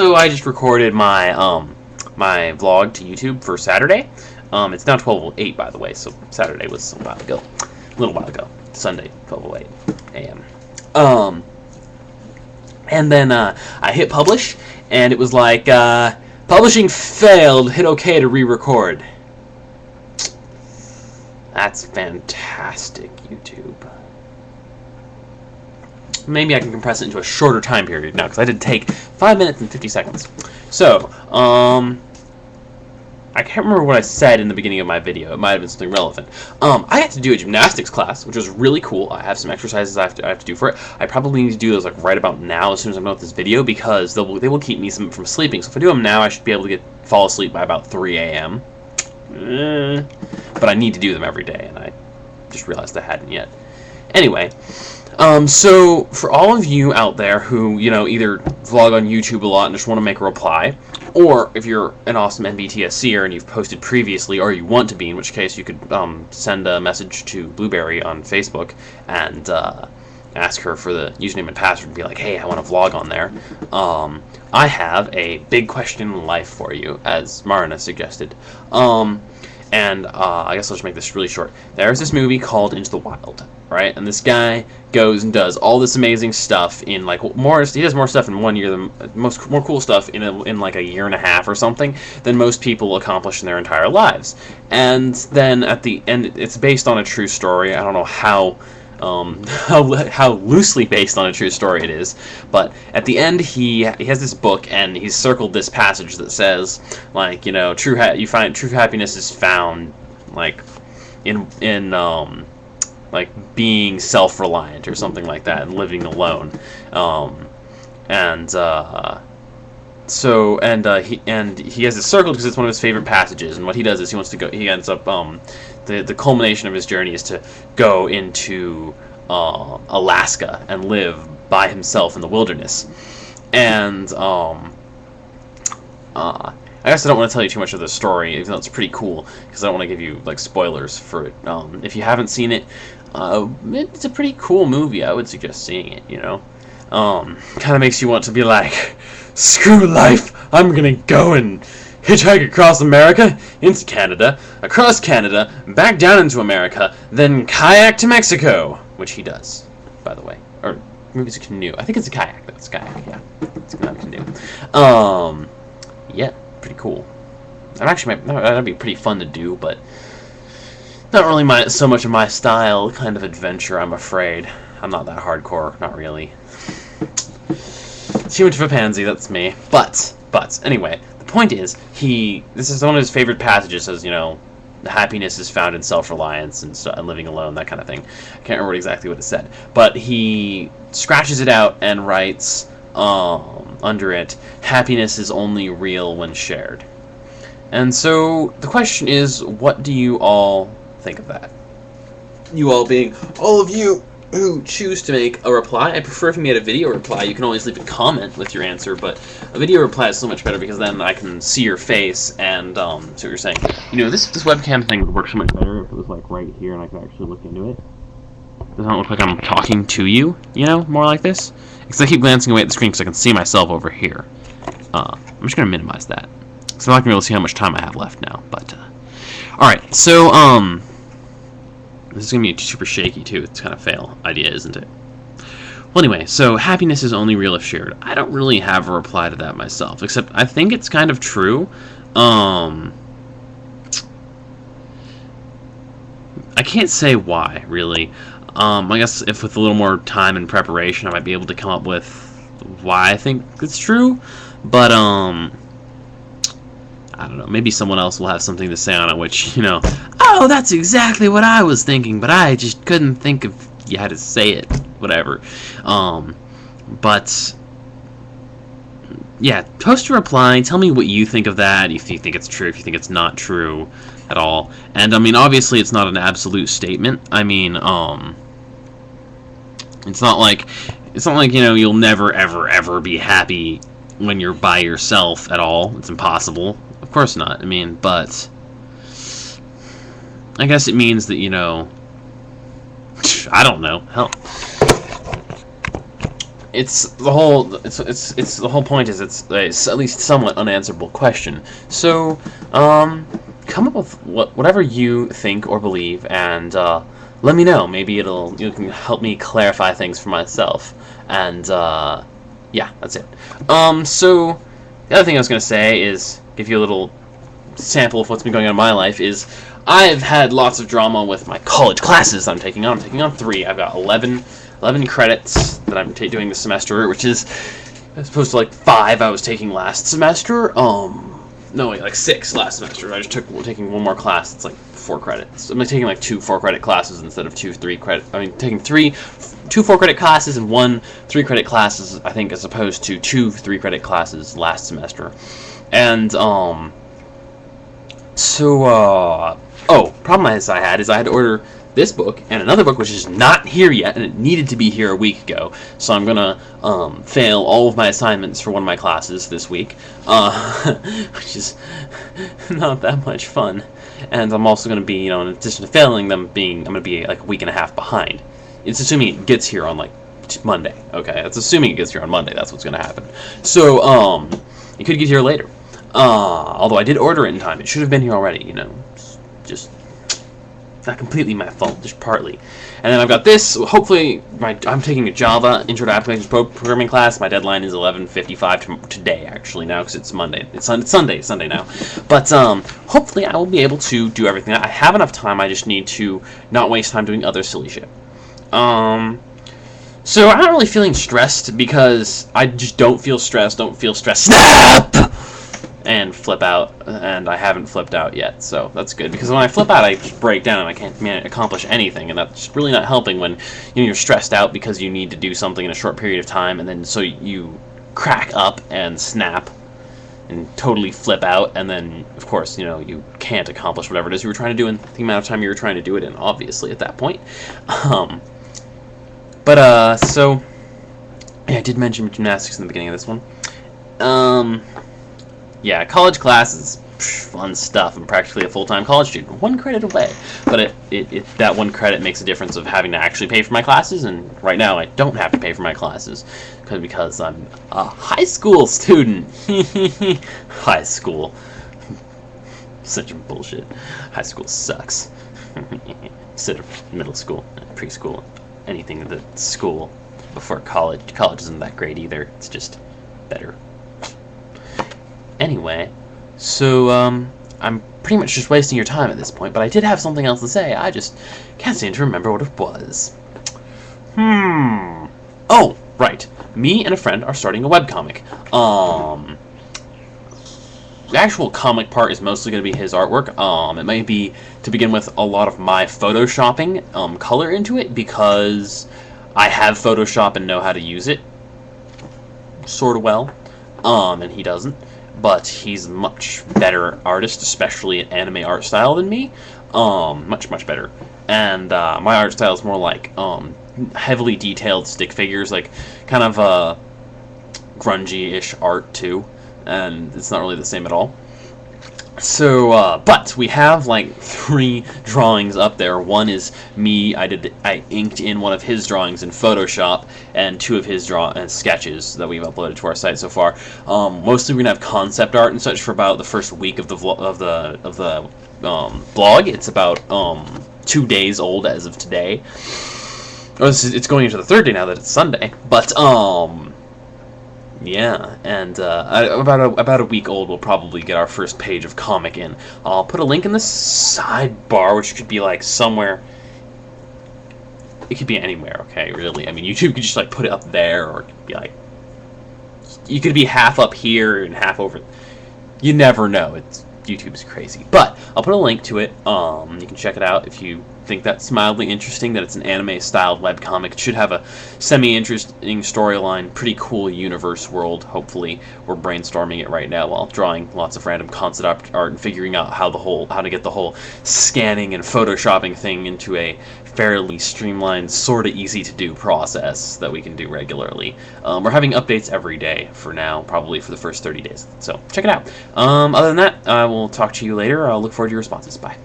So I just recorded my my vlog to YouTube for Saturday. It's now 12:08, by the way, so Saturday was a little while ago. Sunday, 12:08 a.m. And then I hit publish, and it was like, publishing failed, hit OK to re-record. That's fantastic, YouTube. Maybe I can compress it into a shorter time period now, because I did take 5 minutes and 50 seconds. So, I can't remember what I said in the beginning of my video. It might have been something relevant. I had to do a gymnastics class, which was really cool. I have some exercises I have to do for it. I probably need to do those like right about now, as soon as I'm done with this video, because they will keep me from sleeping. So if I do them now, I should be able to fall asleep by about 3 a.m. But I need to do them every day, and I just realized I hadn't yet. Anyway, so for all of you out there who, either vlog on YouTube a lot and just want to make a reply, or if you're an awesome NBTSCer and you've posted previously, or you want to be, in which case you could send a message to Blueberry on Facebook and ask her for the username and password and be like, hey, I want to vlog on there. I have a big question in life for you, as Marina suggested. And I guess I'll just make this really short. There's this movie called Into the Wild, right? And this guy goes and does all this amazing stuff in like he does more stuff in 1 year than more cool stuff in like a year and a half or something than most people accomplish in their entire lives. And then at the end, it's based on a true story. I don't know how loosely based on a true story it is, but at the end he has this book, and he's circled this passage that says, like, true happiness is found like in like being self-reliant or something like that, and living alone. He has it circled because it's one of his favorite passages, and what he does is he ends up the culmination of his journey is to go into Alaska and live by himself in the wilderness. And I guess I don't want to tell you too much of the story, even though it's pretty cool, because I don't want to give you like spoilers for it. If you haven't seen it, it's a pretty cool movie. I would suggest seeing it. Kind of makes you want to be like, screw life, I'm gonna go and hitchhike across America, into Canada, across Canada, back down into America, then kayak to Mexico, which he does, by the way. Or maybe it's a canoe. I think it's a kayak. That's a kayak, yeah. It's not a canoe. Yeah, pretty cool. That'd be pretty fun to do, but not really so much of my style kind of adventure, I'm afraid. I'm not that hardcore, not really. Too much of a pansy, that's me. But anyway, the point is, this is one of his favorite passages, says, happiness is found in self-reliance and living alone, that kind of thing. I can't remember exactly what it said, but he scratches it out and writes under it, happiness is only real when shared. And so the question is, what do you all think of that? You all being all of you who choose to make a reply. I prefer if you made a video reply. You can always leave a comment with your answer, but a video reply is so much better because then I can see your face and see what you're saying. This webcam thing would work so much better if it was like right here and I could actually look into it. Doesn't look like I'm talking to you, more like this. Because I keep glancing away at the screen because I can see myself over here. I'm just going to minimize that. So I'm not going to be able to see how much time I have left now. But, alright, so, this is going to be super shaky, too. It's kind of a fail idea, isn't it? Well, anyway, so happiness is only real if shared. I don't really have a reply to that myself, except I think it's kind of true. I can't say why, really. I guess if with a little more time and preparation, I might be able to come up with why I think it's true. But, I don't know, maybe someone else will have something to say on it, which, oh, that's exactly what I was thinking, but I just couldn't think of how to say it, whatever. But, yeah, post a reply, tell me what you think of that, if you think it's true, if you think it's not true at all. And, obviously it's not an absolute statement. It's not like, you'll never, ever, ever be happy when you're by yourself at all. It's impossible. Of course not. But I guess it means that, I don't know. Hell. it's the whole it's the whole point is it's at least somewhat unanswerable question. So come up with whatever you think or believe, and let me know. Maybe you can help me clarify things for myself. And yeah, that's it. So the other thing I was gonna say is give you a little sample of what's been going on in my life. Is I've had lots of drama with my college classes I'm taking on. I'm taking on 3. I've got 11 credits that I'm doing this semester, which is as opposed to like 5 I was taking last semester. No, wait, like 6 last semester. I just taking one more class. It's like 4 credits. I'm taking like 2 4-credit classes instead of 2 3-credit. I mean, taking 2 4-credit classes and 1 3-credit classes, I think, as opposed to 2 3-credit classes last semester. And problem I had is I had to order this book and another book which is not here yet, and it needed to be here a week ago. So I'm gonna fail all of my assignments for one of my classes this week, which is not that much fun. And I'm also gonna be, in addition to failing them, I'm gonna be like a week and a half behind. It's assuming it gets here on like Monday. Okay, that's assuming it gets here on Monday. That's what's gonna happen. So it could get here later. Although I did order it in time, it should have been here already. Just not completely my fault, just partly. And then I've got this. Hopefully, I'm taking a Java Intro to Applications Programming class. My deadline is 11:55 today, actually, now, because it's Monday. It's Sunday now. But hopefully I will be able to do everything. I have enough time. I just need to not waste time doing other silly shit. So I'm not really feeling stressed because I just don't feel stressed. Snap! And flip out, and I haven't flipped out yet, so that's good, because when I flip out I just break down and I can't accomplish anything, and that's really not helping when you're stressed out because you need to do something in a short period of time, and then so you crack up and snap and totally flip out, and then of course you can't accomplish whatever it is you were trying to do in the amount of time you were trying to do it in, obviously, at that point. So yeah, I did mention gymnastics in the beginning of this one. Yeah, college classes, fun stuff. I'm practically a full-time college student, 1 credit away. But that 1 credit makes a difference of having to actually pay for my classes, and right now I don't have to pay for my classes because I'm a high school student. High school. Such bullshit. High school sucks. Instead of middle school, preschool, anything that's school before college. College isn't that great either. It's just better. Anyway, so I'm pretty much just wasting your time at this point, but I did have something else to say. I just can't seem to remember what it was. Oh, right. Me and a friend are starting a webcomic. The actual comic part is mostly going to be his artwork. It might be, to begin with, a lot of my photoshopping color into it, because I have Photoshop and know how to use it sort of well, and he doesn't. But he's a much better artist, especially in anime art style, than me. Much better. And my art style is more like heavily detailed stick figures, like kind of grungy-ish art too. And it's not really the same at all. So, but we have like 3 drawings up there. One is me. I inked in one of his drawings in Photoshop, and 2 of his sketches that we've uploaded to our site so far. Mostly we're gonna have concept art and such for about the first week of the blog. It's about 2 days old as of today. It's going into the 3rd day now that it's Sunday. But yeah, and about a week old, we'll probably get our first page of comic in. I'll put a link in the sidebar, which could be like somewhere. It could be anywhere, okay? Really, I mean, YouTube could just like put it up there, or it could be like, you could be half up here and half over. You never know. YouTube's crazy, but I'll put a link to it. You can check it out if you think that's mildly interesting, that it's an anime-styled webcomic. It should have a semi-interesting storyline, pretty cool universe world, hopefully. We're brainstorming it right now while drawing lots of random concept art and figuring out how to get the whole scanning and photoshopping thing into a fairly streamlined, sort of easy-to-do process that we can do regularly. We're having updates every day for now, probably for the first 30 days, so check it out. Other than that, I will talk to you later. I'll look forward to your responses. Bye.